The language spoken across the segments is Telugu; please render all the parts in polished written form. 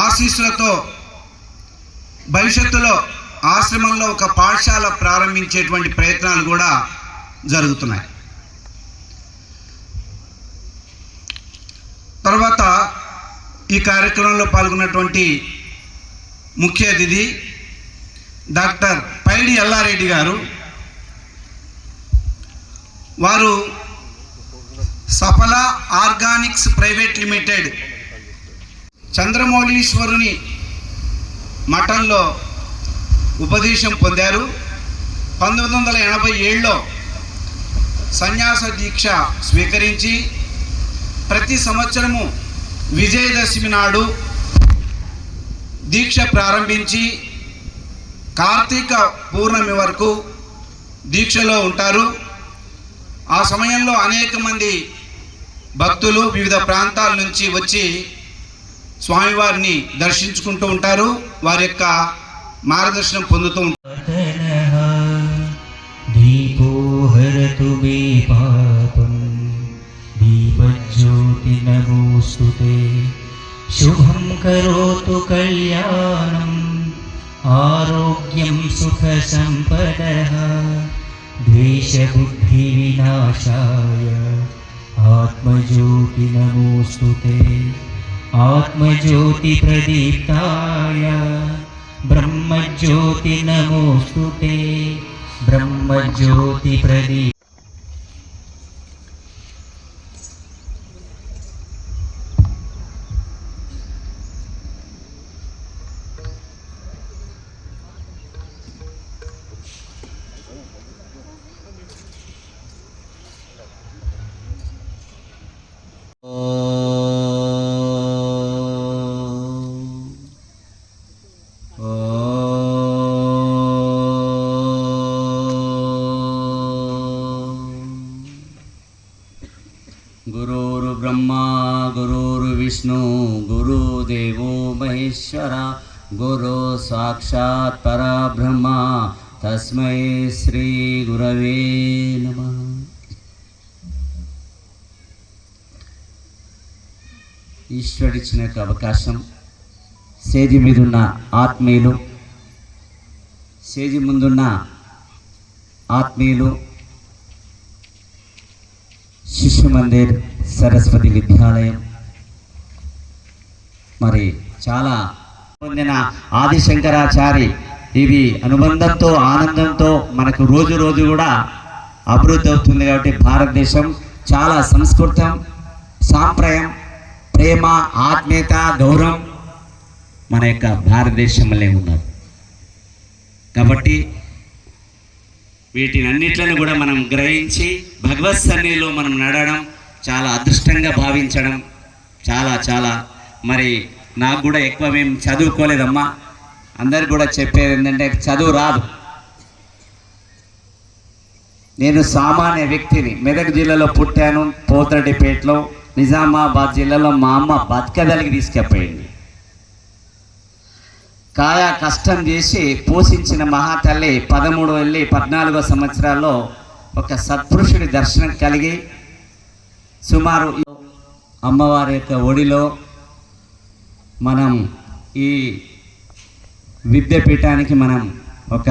ఆశీస్సులతో భవిష్యత్తులో ఆశ్రమంలో ఒక పాఠశాల ప్రారంభించేటువంటి ప్రయత్నాలు కూడా జరుగుతున్నాయి. తర్వాత ఈ కార్యక్రమంలో పాల్గొన్నటువంటి ముఖ్య అతిథి డాక్టర్ పైడి ఎల్లారెడ్డి గారు. వారు సఫల ఆర్గానిక్స్ ప్రైవేట్ లిమిటెడ్ చంద్రమౌళీశ్వరుని మఠంలో ఉపదేశం పొందారు. 1987లో సన్యాస దీక్ష స్వీకరించి ప్రతి సంవత్సరము విజయదశమి నాడు దీక్ష ప్రారంభించి కార్తీక పూర్ణమి వరకు దీక్షలో ఉంటారు. ఆ సమయంలో అనేక మంది భక్తులు వివిధ ప్రాంతాల నుంచి వచ్చి స్వామివారిని దర్శించుకుంటూ ఉంటారు. వారి యొక్క మార్గదర్శనం పొందుతూ ఉంటారు. దీపోహరతు మే పాపం దీపజ్యోతి నమోస్తుతే శుభం కరోతు కళ్యాణం ఆరోగ్యం సుఖ సంపదః ద్వేష బుద్ధి వినాశాయ ఆత్మజ్యోతి నమోస్తుతే ఆత్మజ్యోతి ప్రదీప్తాయ బ్రహ్మజ్యోతి నమోస్తుతే బ్రహ్మజ్యోతి ప్రదీప్. गुरुर्ब्रह्मा गुरुर्विष्णु गुरुदेवो महेश्वरा गुरु साक्षात् परब्रह्म तस्मै श्री गुरवे नमः. ఈశ్వరుడిచ్చిన అవకాశం, సేది మీదున్న ఆత్మీయులు, సేది ముందున్న ఆత్మీయులు, శిశు మందిర్ సరస్వతి విద్యాలయం మరి చాలా పొందిన ఆదిశంకరాచారి ఇవి అనుబంధంతో ఆనందంతో మనకు రోజు రోజు కూడా అభివృద్ధి అవుతుంది. కాబట్టి భారతదేశం చాలా సంస్కృతం, సాంప్రదాయం, ప్రేమ, ఆత్మీయత, గౌరవం మన యొక్క భారతదేశంలో ఉన్నారు. కాబట్టి వీటినన్నిట్లను కూడా మనం గ్రహించి భగవత్ సన్నిధిలో మనం నడవడం చాలా అదృష్టంగా భావించడం చాలా చాలా. మరి నాకు కూడా ఎక్కువ మేము చదువుకోలేదమ్మా. అందరికి కూడా చెప్పేది ఏంటంటే చదువు రాదు. నేను సామాన్య వ్యక్తిని. మెదక్ జిల్లాలో పుట్టాను, పోతరెడ్డిపేటలో. నిజామాబాద్ జిల్లాలో మా అమ్మ బతకదలికి తీసుకెళ్ళిపోయింది. కాయా కష్టం చేసి పోషించిన మహాతల్లి 14 సంవత్సరాల్లో ఒక సత్పురుషుడి దర్శనం కలిగి సుమారు అమ్మవారి యొక్క ఒడిలో మనం ఈ విద్యాపీఠానికి మనం ఒక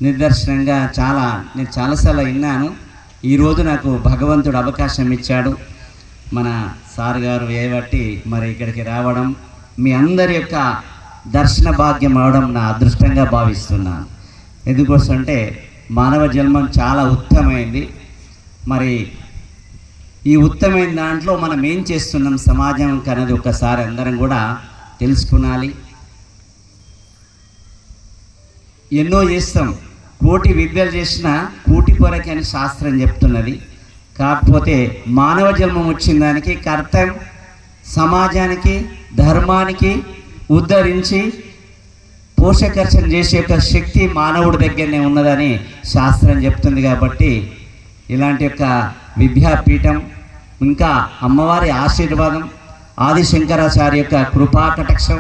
నిదర్శనంగా నేను చాలాసార్లు విన్నాను. ఈరోజు నాకు భగవంతుడు అవకాశం ఇచ్చాడు. మన సార్ గారు ఏబట్టి మరి ఇక్కడికి రావడం, మీ అందరి యొక్క దర్శన భాగ్యం అవడం నా అదృష్టంగా భావిస్తున్నాను. ఎందుకోసం అంటే మానవ జన్మం చాలా ఉత్తమైంది. మరి ఈ ఉత్తమైన దాంట్లో మనం ఏం చేస్తున్నాం సమాజం అనేది ఒకసారి అందరం కూడా తెలుసుకునాలి. ఎన్నో చేస్తాం, కోటి విద్యలు చేసినా కూటి కొరకే అని శాస్త్రం చెప్తున్నది. కాకపోతే మానవ జన్మం వచ్చిన దానికి కర్తవ్యం సమాజానికి, ధర్మానికి ఉద్ధరించి పోషకర్షణ చేసే యొక్క శక్తి మానవుడి దగ్గరనే ఉన్నదని శాస్త్రం చెప్తుంది. కాబట్టి ఇలాంటి యొక్క విద్యాపీఠం, ఇంకా అమ్మవారి ఆశీర్వాదం, ఆదిశంకరాచార్య యొక్క కృపా కటాక్షం,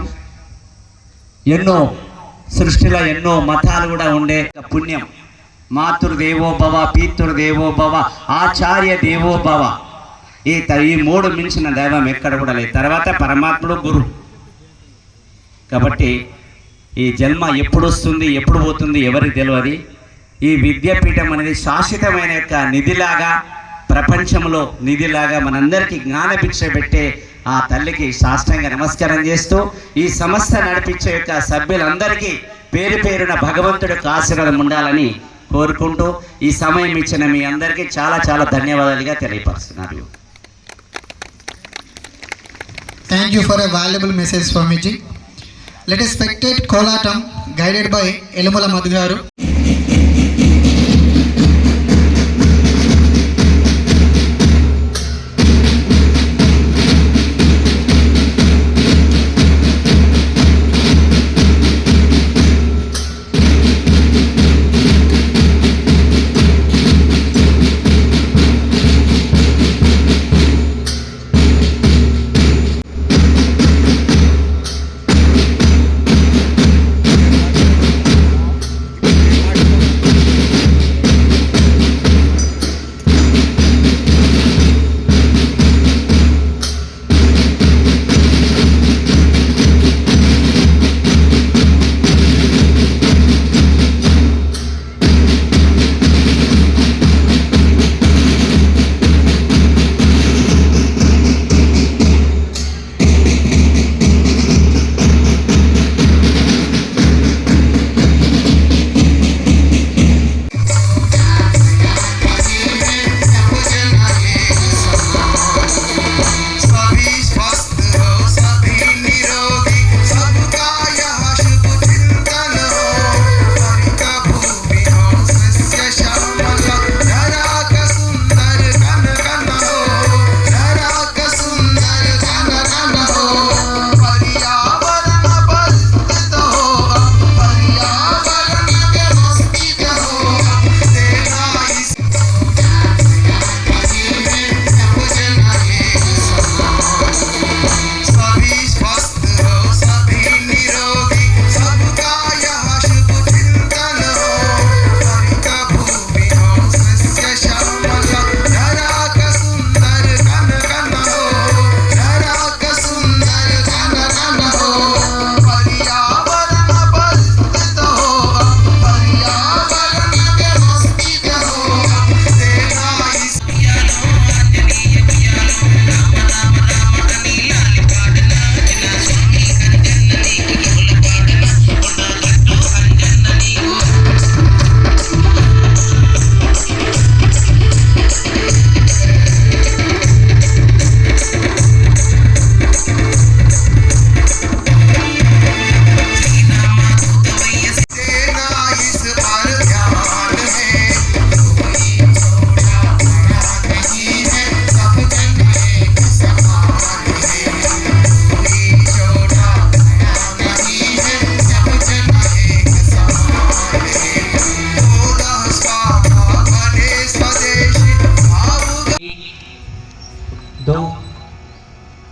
ఎన్నో సృష్టిలో ఎన్నో మతాలు కూడా ఉండే పుణ్యం. మాతృదేవో భవ, పితృదేవో భవ, ఆచార్య దేవో భవ. ఈ 3 మించిన దైవం ఎక్కడ కూడా లేదు. తర్వాత పరమాత్ముడు, గురు. కాబట్టి ఈ జన్మ ఎప్పుడు వస్తుంది, ఎప్పుడు పోతుంది ఎవరికి తెలియదు. ఈ విద్యాపీఠం అనేది శాశ్వతమైన యొక్క నిధిలాగా, ప్రపంచంలో నిధిలాగా మనందరికీ జ్ఞానభిక్ష పెట్టే ఆ తల్లికి సాష్టాంగ నమస్కారం చేస్తూ ఈ సంస్థ నడిపించే యొక్క సభ్యులందరికీ పేరు పేరున భగవంతుడి యొక్క ఆశీర్వాదం ఉండాలని కోరుకుంటూ ఈ సమయం ఇచ్చిన మీ అందరికీ చాలా చాలా ధన్యవాదాలుగా తెలియపరుస్తున్నారు. Thank you for a valuable message, Swamiji. Let us spectate Kolatam guided by Elumala Madhu garu.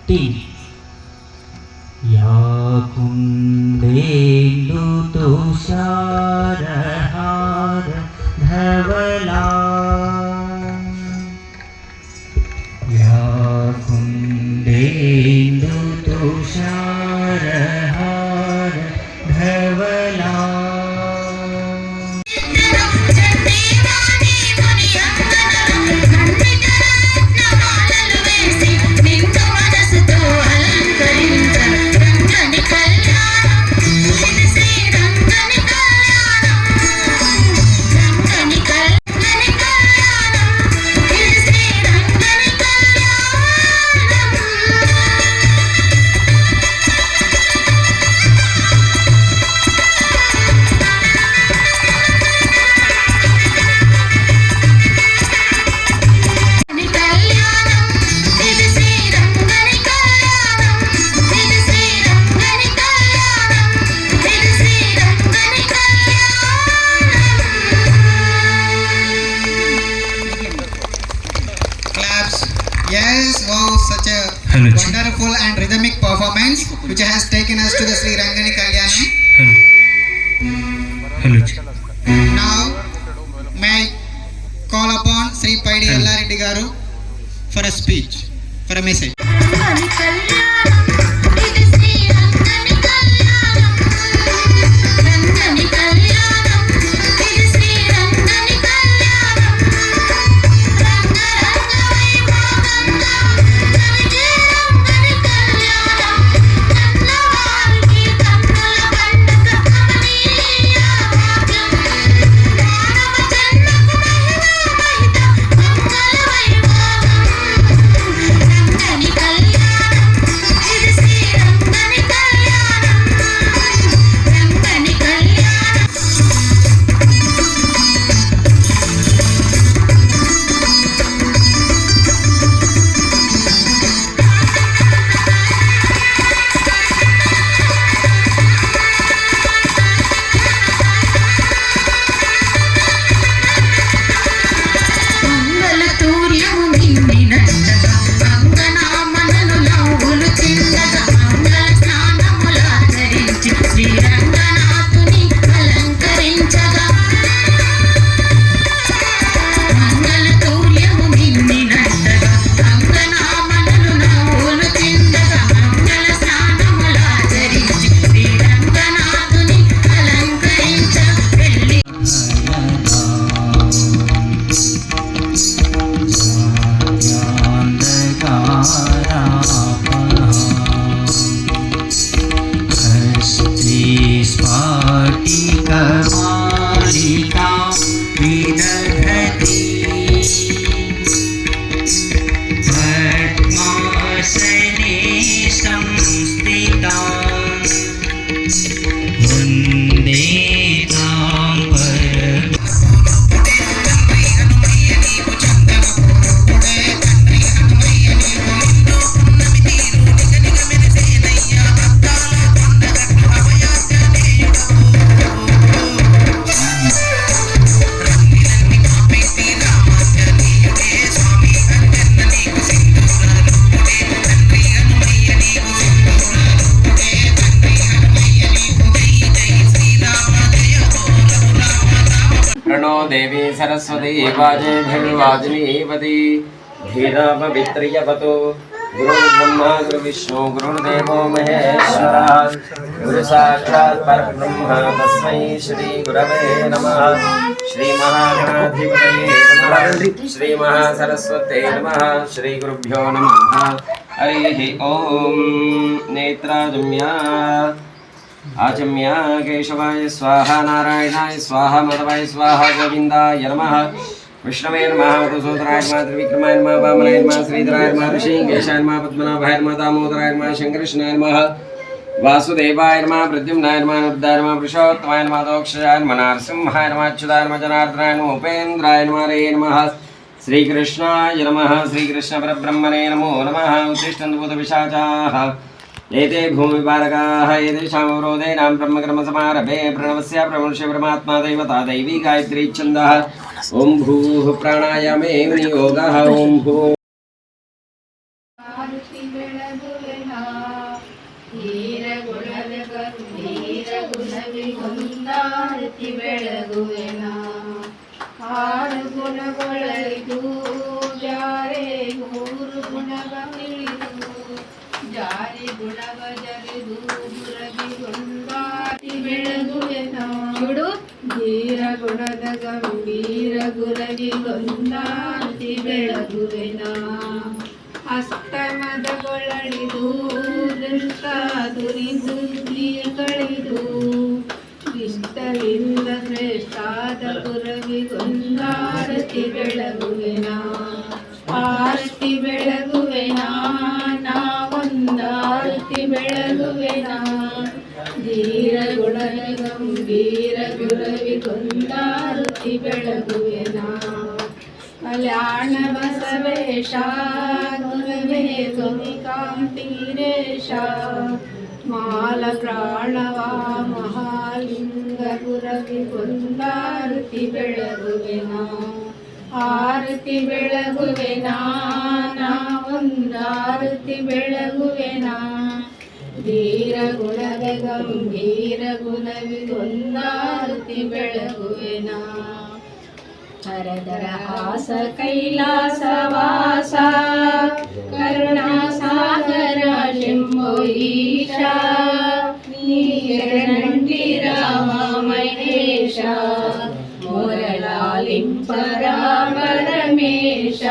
టీ या कुन्देन्दु तुषारहार धवला या कुन्देन्दु तुषारहार धवला Yes, wow, such a wonderful and rhythmic performance which has taken us to the Sri Rangani Kalyanam. Now, may I call upon Sri Paidi Yallareddy Garu for a speech, for a message. देवी सरस्वती वाजेभिर्वाजिनीवती धीरा पवित्र्यवतो गुरुर्ब्रह्मा गुरुविष्णु गुरुर्देवो महेश्वरः गुरुसाक्षात् परब्रह्म तस्मै श्री गुरवे नमः। श्री महागणाधिपतये नमः। श्री महासरस्वते नमः। श्री गुरुभ्यो नमः। हरिः ओम। नेत्राजम्या आचम्य केशवाय स्वाहा नारायणाय स्वाहा माधवाय स्वाहा गोविंदाय नमः। विष्णवे नमः मधुसूदनाय नमः त्रिविक्रमाय नमः वामनाय नमः श्रीधराय नमः ऋषिकेशाय नमः पद्मनाभाय नमः दामोदराय नमः शङ्करकृष्णाय नमः वासुदेवाय नमः प्रद्युम्नाय नमः अनिरुद्धाय नमः पुरुषोत्तमाय नमः दोक्षाय नमः नरसिंहाय नमः अच्युताय नमः जनार्दनाय नमः उपेन्द्राय नमः हरे नमः। श्रीकृष्णाय नमः। श्रीकृष्णपरब्रह्मणे नमो नमः। उत्तिष्ठन्तु भूतपिशाचाः एते भूमिपालकाः एतेषां अवरोधेनां ब्रह्मकर्मसमारभे प्रणवस्य प्रमुष्य परमात्मा दैवता दैवी गायत्री छन्दः। ॐ भूः प्राणायामे नियोगः। ॐ भूः ತಿಳಿದು ಜಾರೆ ಮೂರು ಗುಣವ ತಿಳಿದು ಜಾರಿ ಗುಣವ ಜರಿದು ಗುರವಿಗೊಂದಾತಿ ಬೆಳಗುವೆನ ನೋಡು ಧೀರ ಗುಣದ ಗಂಭೀರ ಗುರವಿಗೊಂದಾತಿ ಬೆಳಗುವೆನ ಅಸ್ತಮದಗೊಳಳಿದು ದುಷ್ಟ ದುರಿದು ಕಳಿದು ಇಷ್ಟವಿಲ್ಲ ಶ್ರೇಷ್ಠಾದ ಗುರವಿಗೊಂದಾರತಿ ಬೆಳಗುವೆನ ಆರತಿ ಬೆಳಗುವೆನ ನಾವೊಂದಾರತಿ ಬೆಳಗುವೆನ ಧೀರ ಗುಣದ ಗಂಭೀರ ಗುರವಿಗೊಂದಾರತಿ ಬೆಳಗುವೆನ ಕಲ್ಯಾಣ ಬಸವೇಶ ಗುರವೇ ಧ್ವನಿಕಾಂತೀರೇಶ ಮಾಲ ಪ್ರಾಣವ ಮಹಾಲಿಂಗ ಗುರವಿಗೊಂದಾರತಿ ಬೆಳಗುವೆನ ಆರತಿ ಬೆಳಗುವೆನ ನಾವೊಂದಾರತಿ ಬೆಳಗುವೆನ ಧೀರ ಗುಣದ ಗಂಭೀರ ಗುಣವಿಗೊಂದಾರತಿ ಬೆಳಗುವೆನ ಹರದರ ಹಾಸ ಕೈಲಾಸ ವಾಸ ಕರುಣಾಸಾಗರ ಶಂಭೋ ಈಶ ನೀರಂಟಿ ರಾಮ ಮಹೇಶ ಮೊರಲಾಲಿಂಪರ ಪರಮೇಶ